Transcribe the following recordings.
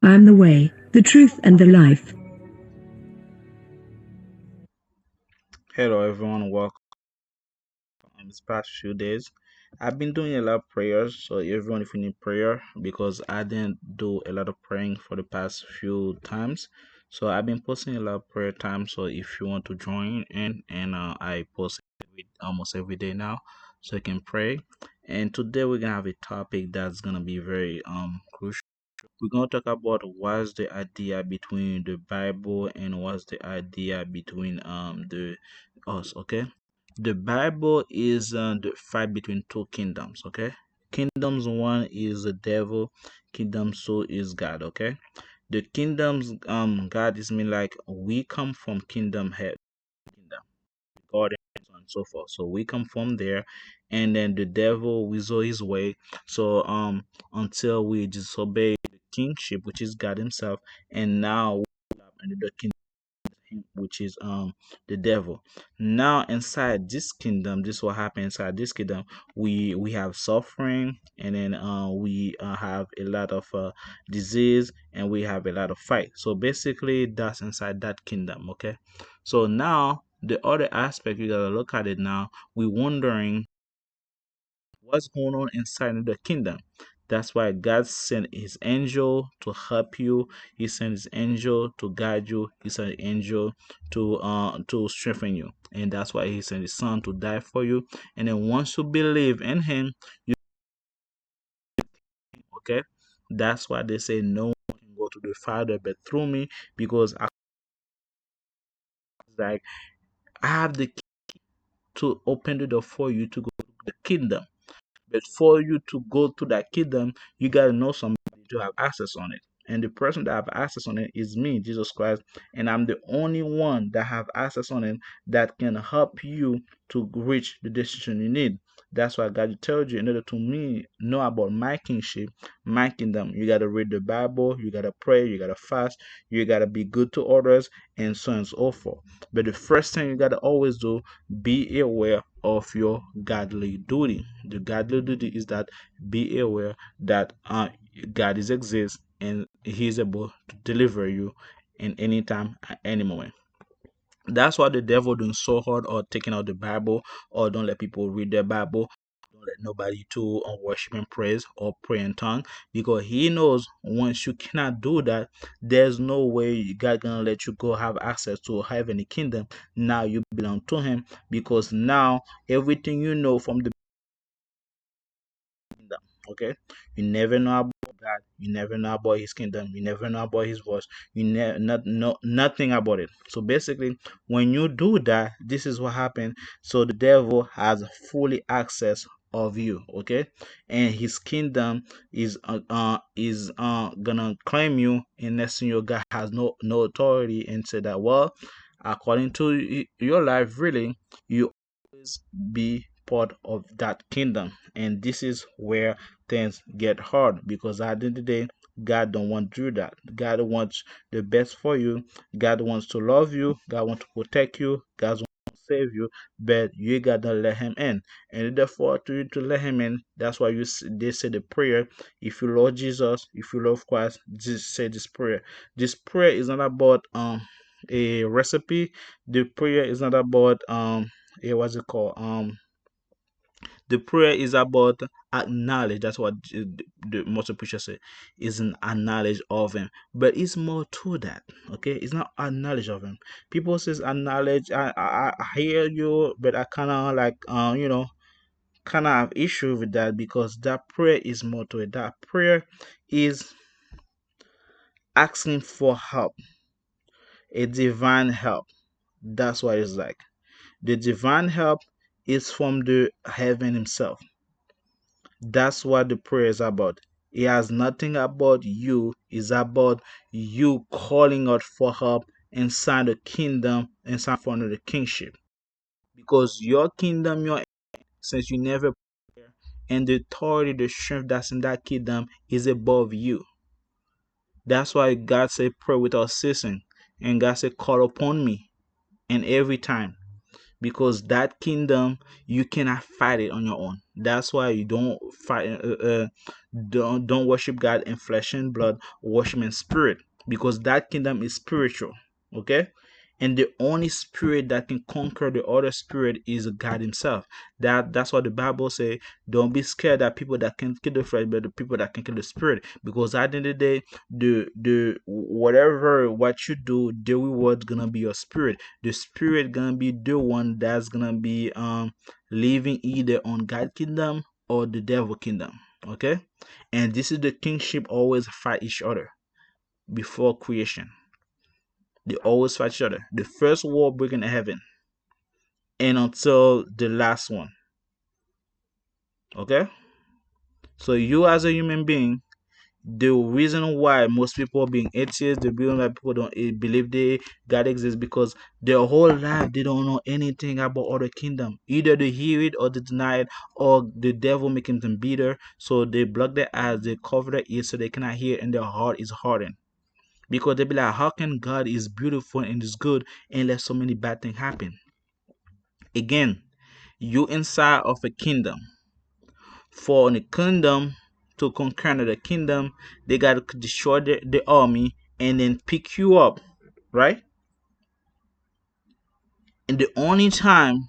I am the way, the truth, and the life. Hello everyone, welcome. These past few days, I've been doing a lot of prayers. So everyone, if you need prayer, because I didn't do a lot of praying for the past few times, so I've been posting a lot of prayer time. So if you want to join in, and I post almost every day now, so you can pray. And today we're gonna have a topic that's gonna be very crucial. We're gonna talk about what's the idea between the Bible and what's the idea between the us. Okay, the Bible is the fight between two kingdoms. Okay, kingdoms one is the devil, kingdom two is God. Okay, the kingdoms God is mean like we come from kingdom head kingdom God and so on and so forth. So we come from there, and then the devil whistle his way. So until we disobey the kingship, which is God Himself, and now we have another kingdom which is the devil. Now inside this kingdom, this what happens inside this kingdom. We have suffering, and then we have a lot of disease, and we have a lot of fight. So basically that's inside that kingdom. Okay, so now the other aspect, you gotta look at it now. We're wondering what's going on inside of the kingdom. That's why God sent his angel to help you. He sent his angel to guide you. He sent an angel to strengthen you. And that's why he sent his son to die for you. And then once you believe in him, you okay. That's why they say no one can go to the Father but through me, because I like I have the key to open the door for you to go to the kingdom. But for you to go to that kingdom, you gotta know somebody to have access on it. And the person that have access on it is me, Jesus Christ, and I'm the only one that have access on it that can help you to reach the decision you need. That's why God told you, in order to me know about my kingship, my kingdom, you gotta read the Bible, you gotta pray, you gotta fast, you gotta be good to others, and so on and so forth. But the first thing you gotta always do, be aware of your godly duty. The godly duty is that be aware that God is exists and He is able to deliver you in any time at any moment. That's why the devil doing so hard or taking out the Bible, or don't let people read their Bible. Don't let nobody to worship and praise or pray in tongue, because he knows once you cannot do that, there's no way God gonna let you go have access to heavenly kingdom. Now you belong to him, because now everything you know from the kingdom. Okay, you never know about God, you never know about His kingdom, you never know about His voice, you never not know nothing about it. So basically, when you do that, this is what happened. So the devil has fully access of you. Okay, and his kingdom is gonna claim you, and next thing your God has no authority, and say that, well, according to your life, really, you always be part of that kingdom. And this is where things get hard, because at the end of the day, God don't want to do that. God wants the best for you. God wants to love you. God wants to protect you. God wants to save you, but you gotta let him in. And therefore, to you to let him in, that's why they say the prayer. If you love Jesus, if you love Christ, just say this prayer. This prayer is not about a recipe. The prayer is not about what's it called, the prayer is about acknowledge. That's what the most preacher say, is an acknowledge of him. But it's more to that. Okay, it's not acknowledge of him. People says acknowledge. I hear you, but I kind of like kind of have issue with that, because that prayer is more to it. That prayer is asking for help, a divine help. That's what it's like. The divine help is from the heaven himself. That's what the prayer is about. It has nothing about you. It's about you calling out for help inside the kingdom, inside front of the kingship. Because your kingdom, since you never pray, and the authority, the strength that's in that kingdom is above you. That's why God said pray without ceasing. And God said call upon me. And every time. Because that kingdom, you cannot fight it on your own. That's why you don't fight. Don't worship God in flesh and blood. Worship Him in spirit, because that kingdom is spiritual. Okay, and the only spirit that can conquer the other spirit is God Himself. That's what the Bible say. Don't be scared that people that can kill the flesh, but the people that can kill the spirit. Because at the end of the day, the whatever what you do, the reward's gonna be your spirit. The spirit gonna be the one that's gonna be living either on God kingdom or the devil kingdom. Okay, and this is the kingship always fight each other before creation. They always fight each other. The first war breaking in heaven and until the last one. Okay, so you as a human being, the reason why most people are being atheists, the reason why people don't believe they God exists, because their whole life they don't know anything about other kingdom. Either they hear it or they deny it, or the devil making them bitter. So they block their eyes, they cover their ears so they cannot hear, and their heart is hardened. Because they be like, how can God is beautiful and is good and let so many bad things happen? Again, you inside of a kingdom. For the kingdom to conquer another kingdom, they got to destroy the army and then pick you up, right? And the only time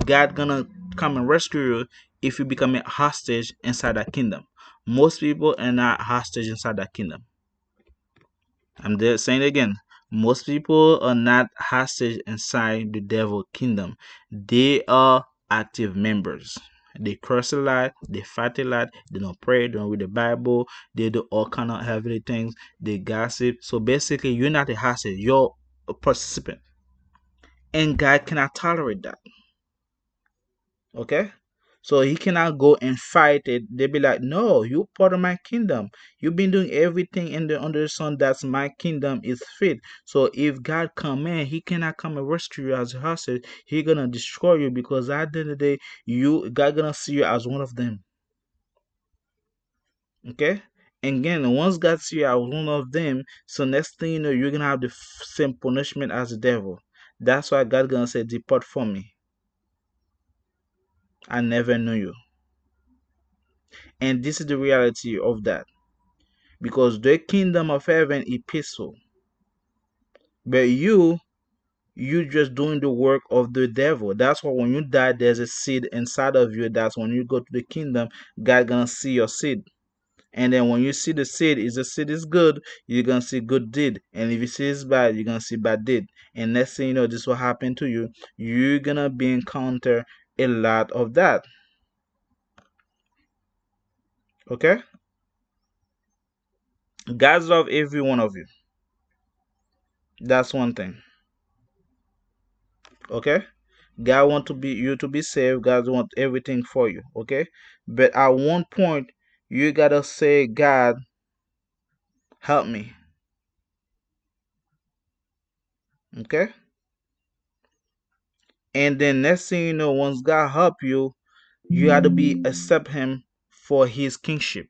God gonna come and rescue you if you become a hostage inside that kingdom. Most people are not hostage inside that kingdom. I'm there saying it again. Most people are not hostage inside the devil kingdom. They are active members. They curse a lot, they fight a lot, they don't pray, they don't read the Bible, they do all kind of heavenly things, they gossip. So basically, you're not a hostage, you're a participant. And God cannot tolerate that. Okay? So he cannot go and fight it. They be like, no, you part of my kingdom. You've been doing everything in the under the sun that's my kingdom is fit. So if God come in, he cannot come and rescue you as a hostage. He gonna destroy you, because at the end of the day, you God gonna see you as one of them. Okay? And again, once God see you as one of them, so next thing you know, you're gonna have the same punishment as the devil. That's why God gonna say, depart from me. I never knew you. And this is the reality of that. Because the kingdom of heaven is peaceful, but you just doing the work of the devil. That's why when you die, there's a seed inside of you. That's when you go to the kingdom, God gonna see your seed. And then when you see the seed, if the seed is good, you're gonna see good deed. And if you see it's bad, you're gonna see bad deed. And next thing you know, this will happen to you. You're gonna be encounter a lot of that. Okay? God love every one of you. That's one thing. Okay? God want to be you to be saved. God want everything for you. Okay? But at one point, you gotta say, God, help me. Okay? And then next thing you know, once God help you, you gotta be accept Him for His kingship.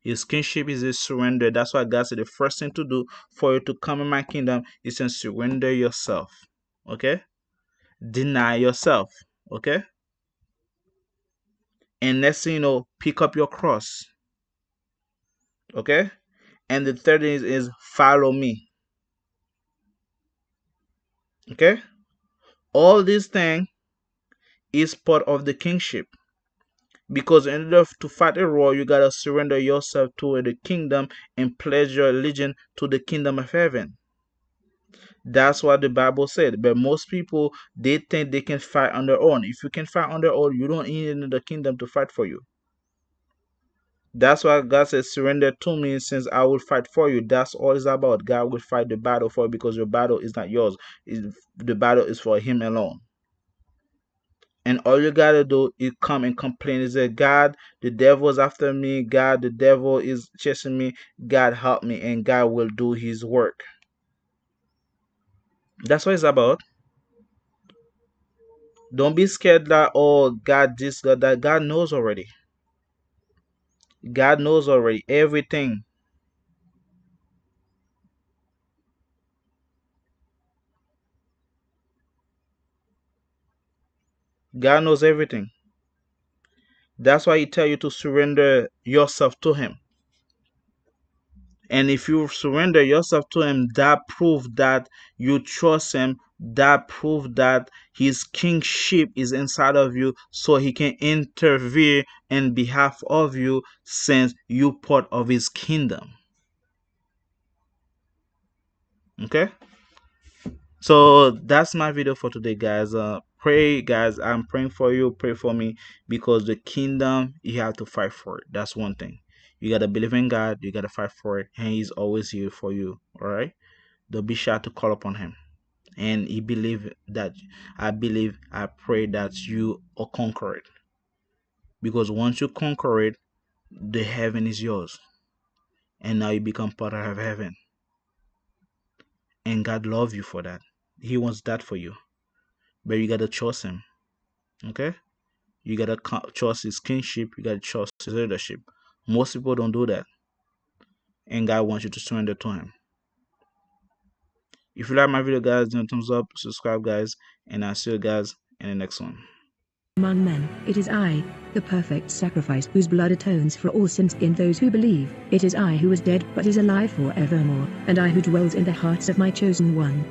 His kingship is a surrender. That's why God said the first thing to do for you to come in my kingdom is to surrender yourself. Okay? Deny yourself. Okay? And next thing you know, pick up your cross. Okay? And the third thing is follow me. Okay? All these things is part of the kingship. Because in order to fight a war, you gotta surrender yourself to the kingdom and pledge your allegiance to the kingdom of heaven. That's what the Bible said. But most people they think they can fight on their own. If you can fight on their own, you don't need the kingdom to fight for you. That's why God says, surrender to me since I will fight for you. That's all it's about. God will fight the battle for you, because your battle is not yours. The battle is for Him alone. And all you gotta do is come and complain. Is that God, the devil is after me. God, the devil is chasing me. God, help me, and God will do His work. That's what it's about. Don't be scared that, oh, God this, God that. God knows already. God knows already everything. God knows everything. That's why he tell you to surrender yourself to him. And if you surrender yourself to him, that proves that you trust him. That proves that his kingship is inside of you, so he can intervene in behalf of you since you part of his kingdom. Okay? So that's my video for today, guys. Pray, guys. I'm praying for you. Pray for me, because the kingdom, you have to fight for it. That's one thing. You gotta believe in God. You gotta fight for it, and He's always here for you. All right. Don't be shy to call upon Him. And He believe that. I pray that you are conquer it. Because once you conquer it, the heaven is yours, and now you become part of heaven. And God loves you for that. He wants that for you, but you gotta trust Him. Okay. You gotta trust his kingship. You gotta trust his leadership. Most people don't do that, and God wants you to surrender to him. If you like my video, guys, give a thumbs up, subscribe, guys, and I'll see you guys in the next one. Among men, it is I, the perfect sacrifice whose blood atones for all sins in those who believe. It is I who was dead but is alive forevermore, and I who dwells in the hearts of my chosen one.